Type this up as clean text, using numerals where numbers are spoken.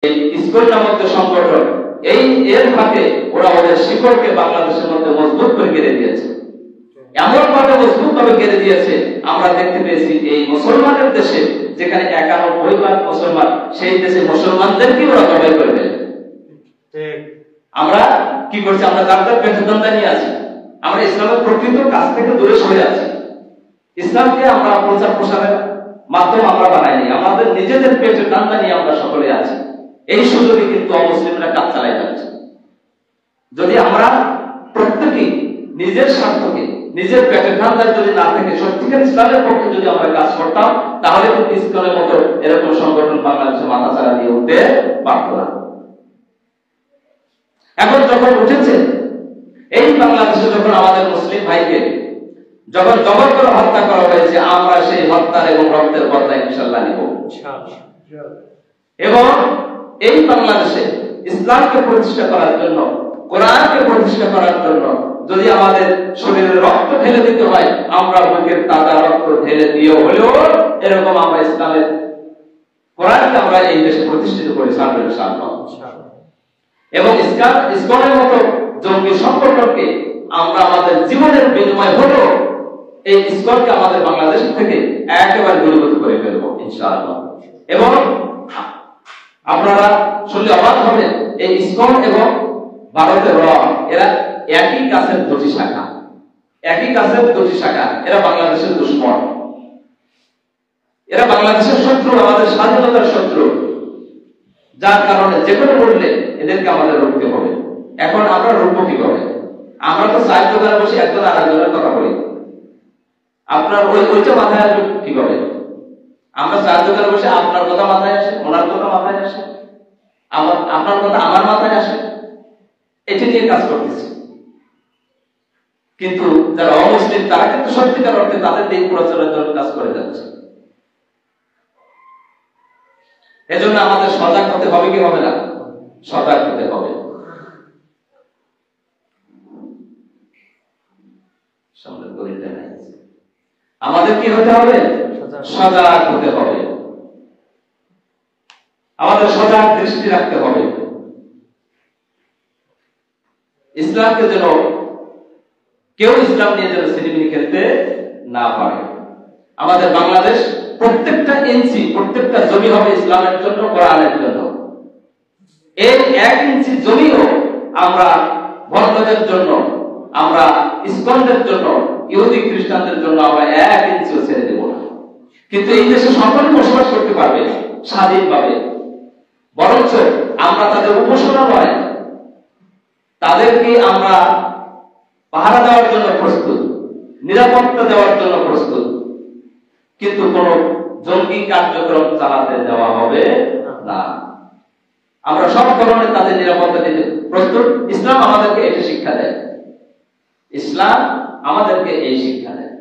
ISKCON নামক যে সংগঠন, এর ফাঁকে ওরা ওদের শিকড়কে বাংলাদেশের মধ্যে মজবুত করে গেড়ে দিয়েছে। এমন ভাবে মজবুত ভাবে গেড়ে দিয়েছে, আমরা দেখতে পেয়েছি এই মুসলমানের দেশে যেখানে 91% মুসলমান, সেই দেশে মুসলমানদেরকে ওরা জবাই করে দেয়। আমরা কি করছি? আমরা যার যার পেটের ধান্দা নিয়ে আছি, আমরা ইসলামের প্রকৃত কাজ থেকে দূরে সরে আছি। ইসলামকে আমরা প্রচার প্রসারের মাধ্যম আমরা বানাইনি, আমাদের নিজেদের পেটের ধান্দা নিয়ে আমরা সকলে আছি। এই সুযোগে কিন্তু অমুসলিমরা কাজ চালাই যাচ্ছে। যদি আমরা প্রত্যেকেই নিজের স্বার্থকে, নিজের পেটের ধান্দায় যদি না থেকে সত্যিকার ইসলামের পক্ষে যদি আমরা কাজ করতাম, তাহলে কিন্তু ইসলামের মতো এরকম সংগঠন বাংলাদেশে মাথাচাড়া দিয়ে উঠতে পারত না। এখন যখন উঠেছে, এই বাংলাদেশে যখন আমাদের মুসলিম ভাইকে যখন জবর করে হত্যা করা হয়েছে, আমরা সেই হত্যার এবং রক্তের বদলা ইনশাআল্লাহ নিব। এবং এই বাংলাদেশে ইসলামকে প্রতিষ্ঠা করার জন্য, কোরআনকে প্রতিষ্ঠা করার জন্য যদি আমাদের শরীরে রক্ত ঢেলে দিতে হয়, আমরা বুকের তাজা রক্ত ঢেলে দিয়ে হলেও এরকম আমরা ইসলামের কোরআনকে আমরা এই দেশে প্রতিষ্ঠিত করে ছাড়বো ইনশাআল্লাহ। এবং ইসকনের মতো জঙ্গি সংগঠনকে আমরা আমাদের জীবনের বিনিময় হলো এই ইসকনকে আমাদের বাংলাদেশ থেকে একেবারে দূরীভূত করে ফেলবো ইনশাআল্লাহ। এবং আপনারা শুনলে অবাক হবেন, এই ইসকন এবং ভারতের র এরা একই গাছের দুটি শাখা, একই গাছের দুটি শাখা। এরা বাংলাদেশের দুশ্মন, এরা বাংলাদেশের শত্রু, আমাদের স্বাধীনতার শত্রু, যার কারণে যে কোনো মূল্যে এদেরকে আমাদের রুখতে হবে। এখন আমরা রুখবো কিভাবে? আমরা তো চার দোকানে বসে একজন আর একজনের কথা বলি, আপনার ওইটা মাথায় আসবে কিভাবে? আমরা চার দোকানে বসে আপনার কথা মাথায় আসে, ওনার কথা মাথায় আসে, আপনার কথা আমার মাথায় আসে, এটা নিয়ে কাজ করতেছি। কিন্তু যারা অমুসলিম তারা কিন্তু সত্যিকার অর্থে তাদের দিন প্রচারের জন্য কাজ করে যাচ্ছে। এজন্য আমাদের সজাগ হতে হবে কি হবে না? সজাগ হতে হবে। আমাদের কি হতে হবে? সজাগ হতে হবে। আমাদের সজাগ দৃষ্টি রাখতে হবে। ইসলামকে যেন কেউ ইসলাম নিয়ে যেন সিনেমিনি খেলতে না পারে। আমাদের বাংলাদেশ প্রত্যেকটা ইঞ্চি, প্রত্যেকটা জমি হবে ইসলামের জন্য, কোরআনের জন্য। এর 1 ইঞ্চি জমিও আমরা ভণ্ডদের জন্য, আমরা ইসকনদের জন্য, ইহুদি খ্রিস্টানদের জন্য আমরা 1 ইঞ্চিও ছেড়ে দেব না। কিন্তু এই দেশে সকলে বসবাস করতে পারবে স্বাধীনভাবে, বরঞ্চ আমরা তাদের উপাসনা নয়, তাদেরকে আমরা পাহারা দেওয়ার জন্য প্রস্তুত, নিরাপত্তা দেওয়ার জন্য প্রস্তুত, কিন্তু কোন জঙ্গি কার্যক্রম চালাতে দেওয়া হবে না। আমরা সব ধরনের তাদের নিরাপত্তা দিতে প্রস্তুত। ইসলাম আমাদেরকে এটা শিক্ষা দেয়, ইসলাম আমাদেরকে এই শিক্ষা দেয়।